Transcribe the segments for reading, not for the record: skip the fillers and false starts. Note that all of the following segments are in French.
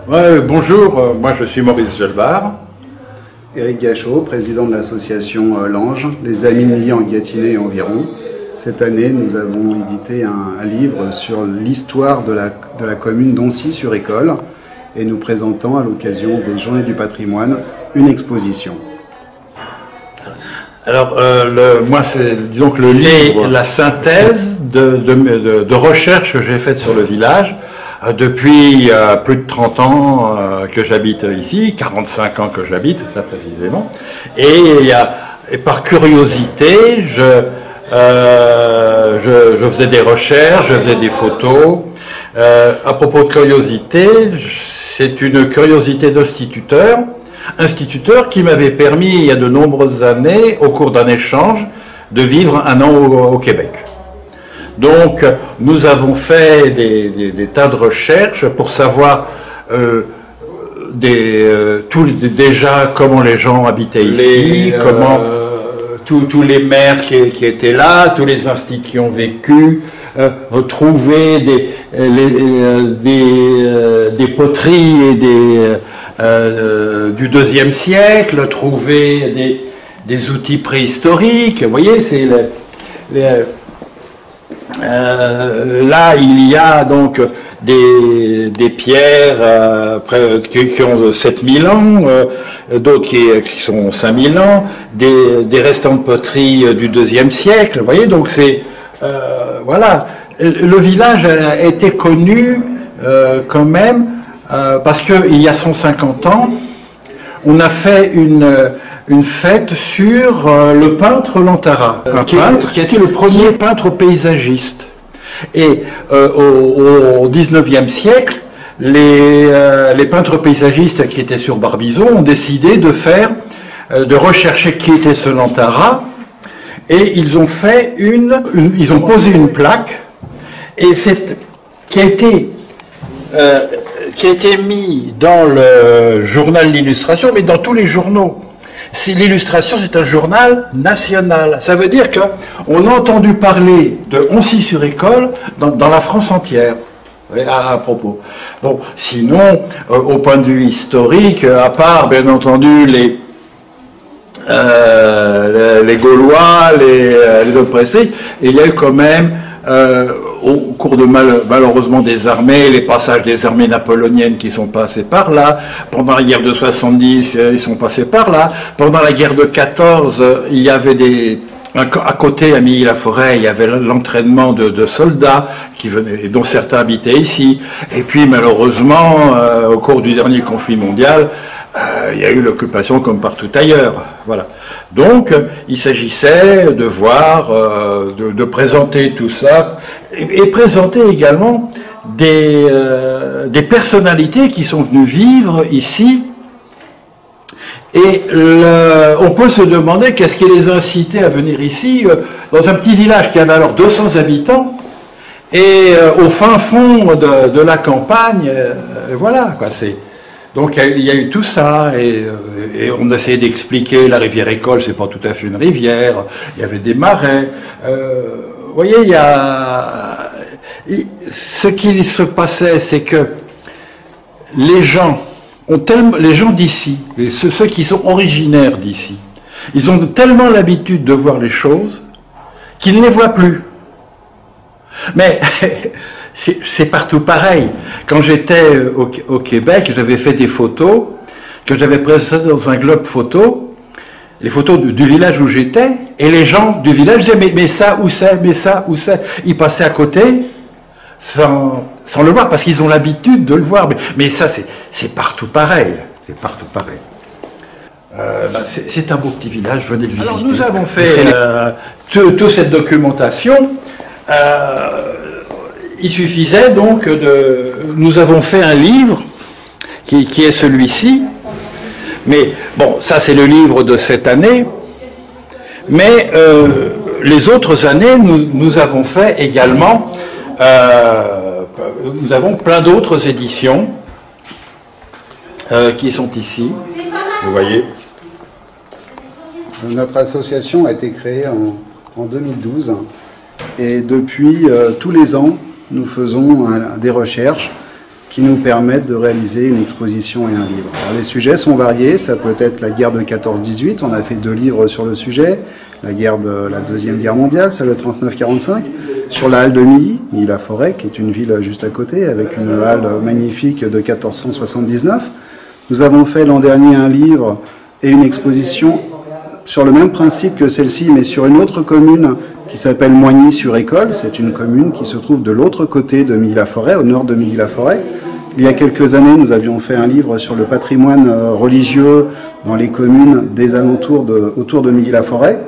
Ouais, bonjour, moi je suis Maurice Gelbard. Éric Gachot, président de l'association L'Ange, les Amis de Milly en Gâtinais et environ. Cette année, nous avons édité un livre sur l'histoire de la commune d'Oncy-sur-École et nous présentons à l'occasion des Journées du patrimoine une exposition. Alors, moi, disons que le livre, la synthèse de recherches que j'ai faites sur le village depuis plus de 30 ans que j'habite ici, 45 ans que j'habite, très précisément. Et par curiosité, je faisais des recherches, je faisais des photos. À propos de curiosité, c'est une curiosité instituteur qui m'avait permis, il y a de nombreuses années, au cours d'un échange, de vivre un an au Québec. Donc, nous avons fait des tas de recherches pour savoir déjà comment les gens habitaient ici, comment tous les maires qui étaient là, tous les instituts qui ont vécu, retrouver des poteries et du IIe siècle, trouver des outils préhistoriques. Vous voyez, c'est là, il y a donc des pierres qui ont 7000 ans, d'autres qui sont 5000 ans, des restants de poterie du IIe siècle. Vous voyez, donc c'est... voilà. Le village a été connu quand même parce qu'il y a 150 ans, on a fait une fête sur le peintre Lantara, qui a été le premier peintre paysagiste. Et au XIXe siècle, les peintres paysagistes qui étaient sur Barbizon ont décidé de rechercher qui était ce Lantara, et ils ont fait ils ont posé une plaque, et qui a été mis dans le journal L'Illustration, mais dans tous les journaux. L'Illustration, c'est un journal national. Ça veut dire qu'on a entendu parler de Oncy-sur-École dans la France entière, à propos. Bon, sinon, au point de vue historique, à part, bien entendu, les Gaulois, les oppressés, il y a eu quand même... au cours de malheureusement des armées, les passages des armées napoléoniennes qui sont passées par là, pendant la guerre de 70, ils sont passés par là, pendant la guerre de 14, il y avait à côté, à Milly-la-Forêt, il y avait l'entraînement de soldats qui venaient, dont certains habitaient ici, et puis malheureusement, au cours du dernier conflit mondial, il y a eu l'occupation comme partout ailleurs. Voilà. Donc, il s'agissait de voir, de présenter tout ça, et présenter également des personnalités qui sont venues vivre ici. Et on peut se demander qu'est-ce qui les a incités à venir ici, dans un petit village qui avait alors 200 habitants, et au fin fond de la campagne, voilà, quoi, c'est... Donc il y a eu tout ça, et on essayait d'expliquer, la rivière École, c'est pas tout à fait une rivière, il y avait des marais. Vous voyez, ce qui se passait, c'est que les gens d'ici, ceux qui sont originaires d'ici, ils ont tellement l'habitude de voir les choses qu'ils ne les voient plus. Mais... c'est partout pareil. Quand j'étais au Québec, j'avais fait des photos que j'avais présentées dans un globe photo, les photos du village où j'étais, et les gens du village disaient mais ça où c'est, mais ça où c'est. Ils passaient à côté sans le voir parce qu'ils ont l'habitude de le voir. Mais ça c'est partout pareil. C'est partout pareil. C'est un beau petit village, venez le visiter. Alors nous avons fait toute cette documentation. Il suffisait donc nous avons fait un livre qui est celui-ci, mais bon, ça c'est le livre de cette année, mais les autres années, nous avons fait également, nous avons plein d'autres éditions qui sont ici, vous voyez. Notre association a été créée en 2012 et depuis tous les ans, nous faisons des recherches qui nous permettent de réaliser une exposition et un livre. Alors, les sujets sont variés, ça peut être la guerre de 14-18, on a fait 2 livres sur le sujet, la guerre de la Deuxième Guerre mondiale, celle de 39-45, sur la halle de Milly-la-Forêt, qui est une ville juste à côté, avec une halle magnifique de 1479. Nous avons fait l'an dernier un livre et une exposition sur le même principe que celle-ci, mais sur une autre commune qui s'appelle Moigny-sur-École. C'est une commune qui se trouve de l'autre côté de Milly-la-Forêt, au nord de Milly-la-Forêt. Il y a quelques années, nous avions fait un livre sur le patrimoine religieux dans les communes des alentours autour de Milly-la-Forêt.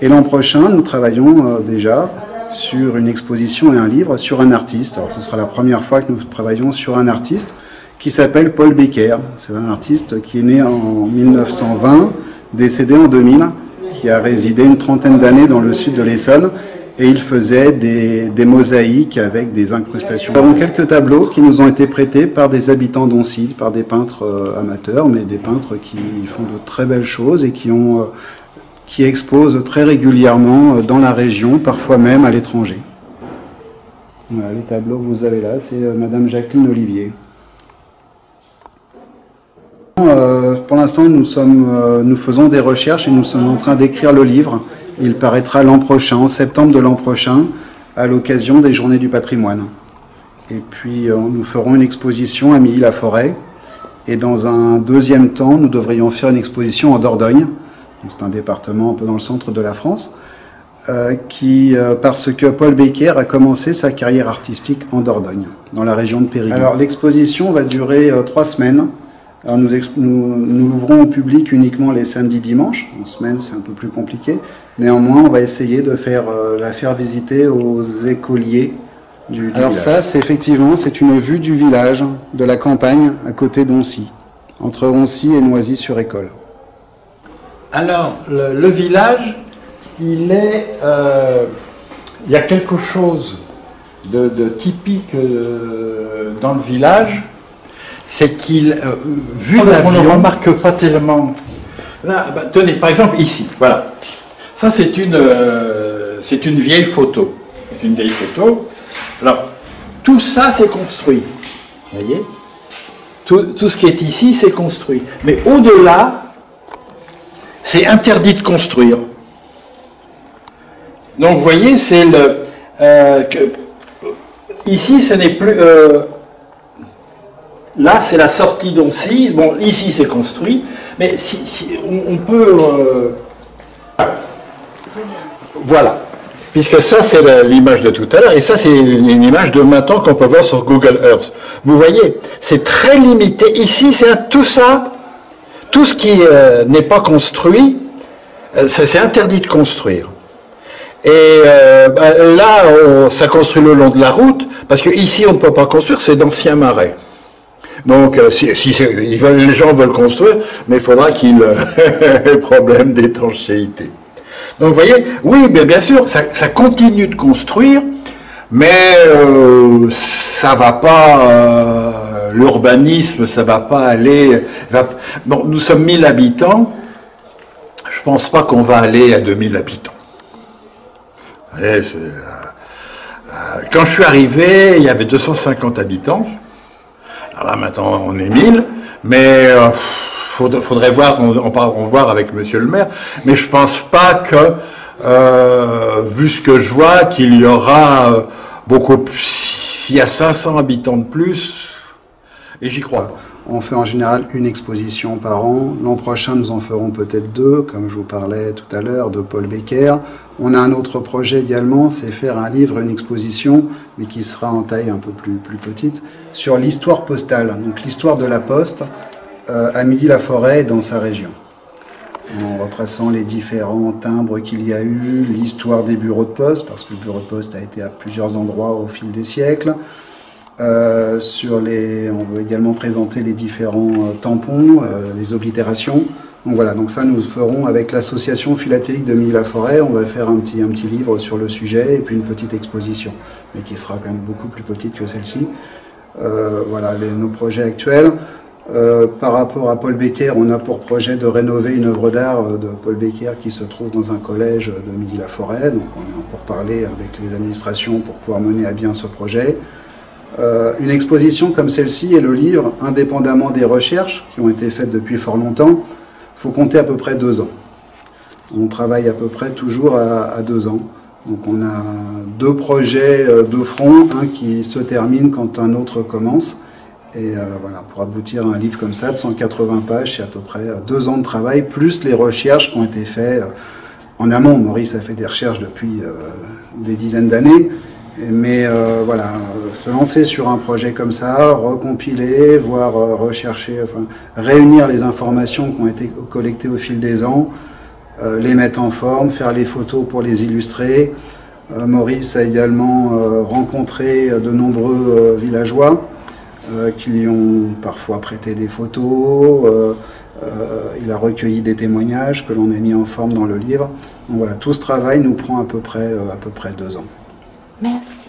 Et l'an prochain, nous travaillons déjà sur une exposition et un livre sur un artiste. Alors, ce sera la première fois que nous travaillons sur un artiste qui s'appelle Paul Becker. C'est un artiste qui est né en 1920, décédé en 2000, qui a résidé une trentaine d'années dans le sud de l'Essonne, et il faisait des mosaïques avec des incrustations. Nous avons quelques tableaux qui nous ont été prêtés par des habitants d'Oncy, par des peintres amateurs, mais des peintres qui font de très belles choses et qui exposent très régulièrement dans la région, parfois même à l'étranger. Voilà, les tableaux que vous avez là, c'est Madame Jacqueline Olivier. Pour l'instant, nous faisons des recherches et nous sommes en train d'écrire le livre. Il paraîtra l'an prochain, en septembre de l'an prochain, à l'occasion des Journées du patrimoine. Et puis, nous ferons une exposition à Milly-la-Forêt. Et dans un deuxième temps, nous devrions faire une exposition en Dordogne. C'est un département un peu dans le centre de la France, parce que Paul Becker a commencé sa carrière artistique en Dordogne, dans la région de Périgueux. Alors, l'exposition va durer 3 semaines. Alors nous l'ouvrons au public uniquement les samedis, dimanches. En semaine, c'est un peu plus compliqué. Néanmoins, on va essayer de la faire visiter aux écoliers du village. Alors ça, c'est une vue du village, de la campagne, à côté d'Oncy, entre Oncy et Noisy-sur-École. Alors, le village, il y a quelque chose de typique dans le village. C'est qu'il, vu l'avion, on ne remarque pas tellement. Là, bah, tenez, par exemple, ici, voilà. Ça, c'est une vieille photo. C'est une vieille photo. Alors, tout ça, c'est construit. Vous voyez ? Tout ce qui est ici, c'est construit. Mais au-delà, c'est interdit de construire. Donc, vous voyez, c'est ici, ce n'est plus... Là, c'est la sortie d'Oncy. Bon, ici, c'est construit. Mais on peut... Voilà. Puisque ça, c'est l'image de tout à l'heure. Et ça, c'est une image de maintenant qu'on peut voir sur Google Earth. Vous voyez, c'est très limité. Ici, c'est tout ça. Tout ce qui n'est pas construit, c'est interdit de construire. Et là, ça construit le long de la route. Parce qu'ici, on ne peut pas construire. C'est d'anciens marais. Donc, les gens veulent construire, mais il faudra qu'il y ait problème d'étanchéité. Donc, vous voyez, oui, bien sûr, ça continue de construire, mais ça va pas, l'urbanisme, ça va pas aller... Bon, nous sommes 1000 habitants, je pense pas qu'on va aller à 2000 habitants. Vous voyez, quand je suis arrivé, il y avait 250 habitants. Alors là, maintenant, on est 1000, mais faudrait voir, on voir avec monsieur le maire, mais je pense pas que, vu ce que je vois, qu'il y aura beaucoup plus, s'il y a 500 habitants de plus, et j'y crois pas. On fait en général une exposition par an. L'an prochain, nous en ferons peut-être 2, comme je vous parlais tout à l'heure, de Paul Becker. On a un autre projet également, c'est faire un livre, une exposition, mais qui sera en taille un peu plus petite, sur l'histoire postale, donc l'histoire de la poste à Milly-la-Forêt et dans sa région. En retraçant les différents timbres qu'il y a eu, l'histoire des bureaux de poste, parce que le bureau de poste a été à plusieurs endroits au fil des siècles. On veut également présenter les différents tampons, les oblitérations. Donc voilà, donc ça nous ferons avec l'association philatélique de Milly-la-Forêt. On va faire un petit livre sur le sujet et puis une petite exposition, mais qui sera quand même beaucoup plus petite que celle-ci. Voilà nos projets actuels. Par rapport à Paul Becker, on a pour projet de rénover une œuvre d'art de Paul Becker qui se trouve dans un collège de Milly-la-Forêt. Donc on est en pourparlers avec les administrations pour pouvoir mener à bien ce projet. Une exposition comme celle-ci et le livre, indépendamment des recherches qui ont été faites depuis fort longtemps, il faut compter à peu près 2 ans. On travaille à peu près toujours à 2 ans. Donc on a 2 projets de front, un qui se termine quand un autre commence. Et voilà, pour aboutir à un livre comme ça de 180 pages, c'est à peu près 2 ans de travail, plus les recherches qui ont été faites en amont. Maurice a fait des recherches depuis des dizaines d'années. Mais voilà, se lancer sur un projet comme ça, recompiler, voire rechercher, enfin, réunir les informations qui ont été collectées au fil des ans, les mettre en forme, faire les photos pour les illustrer. Maurice a également rencontré de nombreux villageois qui lui ont parfois prêté des photos. Il a recueilli des témoignages que l'on a mis en forme dans le livre. Donc voilà, tout ce travail nous prend à peu près 2 ans. Merci.